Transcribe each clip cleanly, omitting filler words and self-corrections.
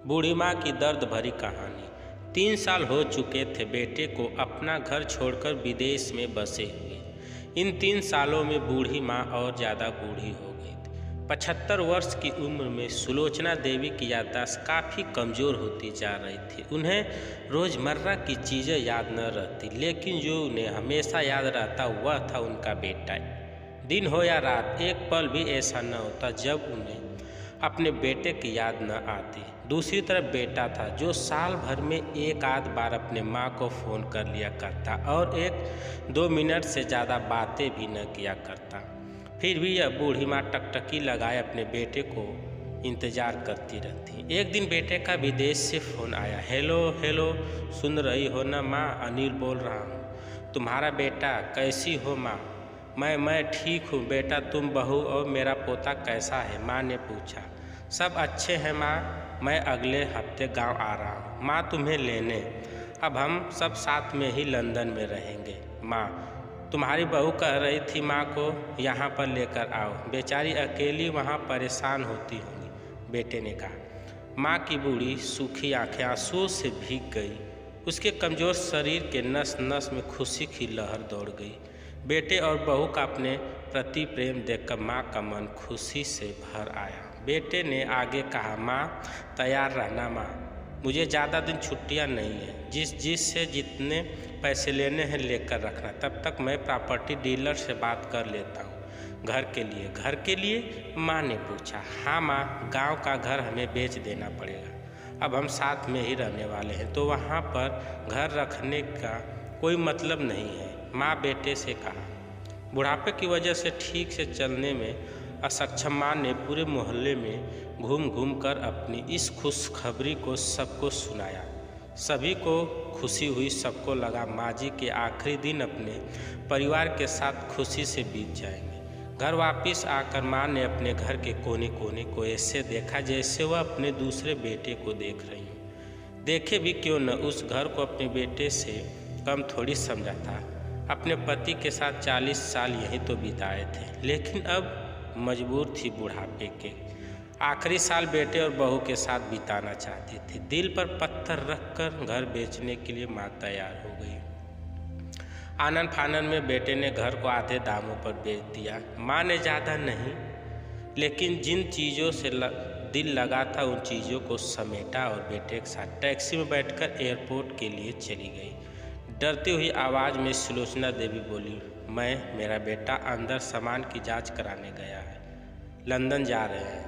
बूढ़ी माँ की दर्द भरी कहानी। 3 साल हो चुके थे बेटे को अपना घर छोड़कर विदेश में बसे हुए। इन 3 सालों में बूढ़ी माँ और ज़्यादा बूढ़ी हो गई थी। 75 वर्ष की उम्र में सुलोचना देवी की याददाश्त काफ़ी कमज़ोर होती जा रही थी। उन्हें रोज़मर्रा की चीज़ें याद न रहती, लेकिन जो उन्हें हमेशा याद रहता वह था उनका बेटा। दिन हो या रात, एक पल भी ऐसा न होता जब उन्हें अपने बेटे की याद न आती। दूसरी तरफ बेटा था जो साल भर में एक आध बार अपने माँ को फ़ोन कर लिया करता और 1-2 मिनट से ज़्यादा बातें भी न किया करता। फिर भी यह बूढ़ी माँ टकटकी लगाए अपने बेटे को इंतज़ार करती रहती। एक दिन बेटे का विदेश से फ़ोन आया। हेलो हेलो, सुन रही हो ना माँ? अनिल बोल रहा हूँ। तुम्हारा बेटा। कैसी हो माँ? मैं ठीक हूँ बेटा। तुम बहू और मेरा पोता कैसा है? माँ ने पूछा। सब अच्छे हैं माँ, मैं अगले हफ्ते गांव आ रहा हूँ माँ तुम्हें लेने। अब हम सब साथ में ही लंदन में रहेंगे माँ। तुम्हारी बहू कह रही थी माँ को यहाँ पर लेकर आओ, बेचारी अकेली वहाँ परेशान होती होंगी, बेटे ने कहा। माँ की बूढ़ी सूखी आंखें आंसुओं से भीग गई। उसके कमज़ोर शरीर के नस नस में खुशी की लहर दौड़ गई। बेटे और बहू का अपने प्रति प्रेम देखकर माँ का मन खुशी से भर आया। बेटे ने आगे कहा, माँ तैयार रहना माँ, मुझे ज़्यादा दिन छुट्टियाँ नहीं है। जिससे जितने पैसे लेने हैं लेकर रखना। तब तक मैं प्रॉपर्टी डीलर से बात कर लेता हूँ। घर के लिए माँ ने पूछा। हाँ माँ, गांव का घर हमें बेच देना पड़ेगा। अब हम साथ में ही रहने वाले हैं तो वहाँ पर घर रखने का कोई मतलब नहीं है, माँ बेटे से कहा। बुढ़ापे की वजह से ठीक से चलने में असक्षम माँ ने पूरे मोहल्ले में घूम घूम कर अपनी इस खुशखबरी को सबको सुनाया। सभी को खुशी हुई। सबको लगा माँ जी के आखिरी दिन अपने परिवार के साथ खुशी से बीत जाएंगे। घर वापस आकर माँ ने अपने घर के कोने कोने को ऐसे देखा जैसे वह अपने दूसरे बेटे को देख रही हो। देखे भी क्यों न, उस घर को अपने बेटे से कम थोड़ी समझा था। अपने पति के साथ 40 साल यहीं तो बिताए थे, लेकिन अब मजबूर थी बुढ़ापे के आखिरी साल बेटे और बहू के साथ बिताना चाहती थी। दिल पर पत्थर रखकर घर बेचने के लिए माँ तैयार हो गई। आनन फानन में बेटे ने घर को आधे दामों पर बेच दिया। माँ ने ज़्यादा नहीं, लेकिन जिन चीज़ों से दिल लगा था उन चीज़ों को समेटा और बेटे के साथ टैक्सी में बैठकर एयरपोर्ट के लिए चली गई। डरती हुई आवाज़ में सुलोचना देवी बोली, मेरा बेटा अंदर सामान की जांच कराने गया है, लंदन जा रहे हैं।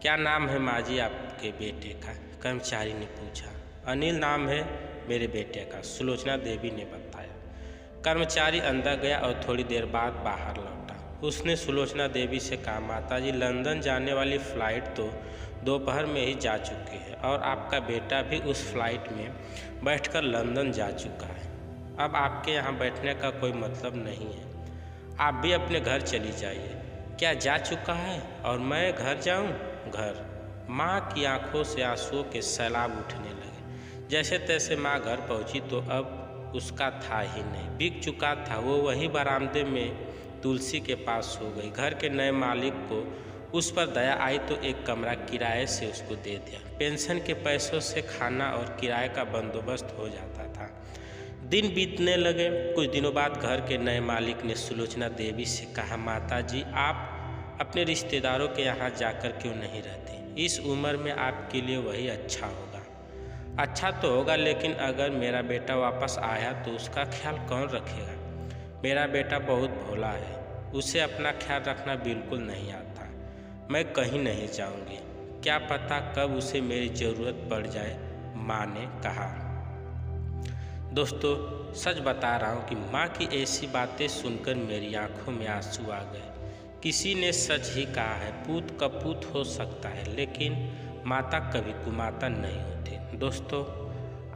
क्या नाम है माँ जी आपके बेटे का? कर्मचारी ने पूछा। अनिल नाम है मेरे बेटे का, सुलोचना देवी ने बताया। कर्मचारी अंदर गया और थोड़ी देर बाद बाहर लौटा। उसने सुलोचना देवी से कहा, माताजी लंदन जाने वाली फ़्लाइट तो दोपहर में ही जा चुकी है और आपका बेटा भी उस फ्लाइट में बैठकर लंदन जा चुका है। अब आपके यहाँ बैठने का कोई मतलब नहीं है, आप भी अपने घर चली जाइए। क्या जा चुका है और मैं घर जाऊँ? घर? माँ की आंखों से आंसुओं के सैलाब उठने लगे। जैसे तैसे माँ घर पहुँची तो अब उसका था ही नहीं, बिक चुका था। वो वही बरामदे में तुलसी के पास सो गई। घर के नए मालिक को उस पर दया आई तो एक कमरा किराए से उसको दे दिया। पेंशन के पैसों से खाना और किराए का बंदोबस्त हो जाता था। दिन बीतने लगे। कुछ दिनों बाद घर के नए मालिक ने सुलोचना देवी से कहा, माताजी आप अपने रिश्तेदारों के यहाँ जाकर क्यों नहीं रहती? इस उम्र में आपके लिए वही अच्छा होगा। अच्छा तो होगा, लेकिन अगर मेरा बेटा वापस आया तो उसका ख्याल कौन रखेगा? मेरा बेटा बहुत भोला है, उसे अपना ख्याल रखना बिल्कुल नहीं आता। मैं कहीं नहीं जाऊंगी, क्या पता कब उसे मेरी ज़रूरत पड़ जाए, माँ ने कहा। दोस्तों सच बता रहा हूँ कि माँ की ऐसी बातें सुनकर मेरी आंखों में आंसू आ गए। किसी ने सच ही कहा है, पूत कपूत हो सकता है लेकिन माता कभी कुमाता नहीं होती। दोस्तों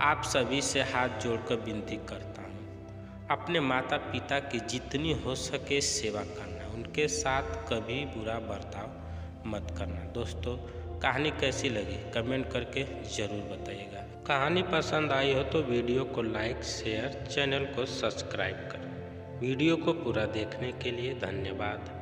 आप सभी से हाथ जोड़कर विनती करता हूँ, अपने माता पिता की जितनी हो सके सेवा करना, उनके साथ कभी बुरा बर्ताव मत करना। दोस्तों कहानी कैसी लगी कमेंट करके ज़रूर बताइएगा। कहानी पसंद आई हो तो वीडियो को लाइक शेयर, चैनल को सब्सक्राइब करें। वीडियो को पूरा देखने के लिए धन्यवाद।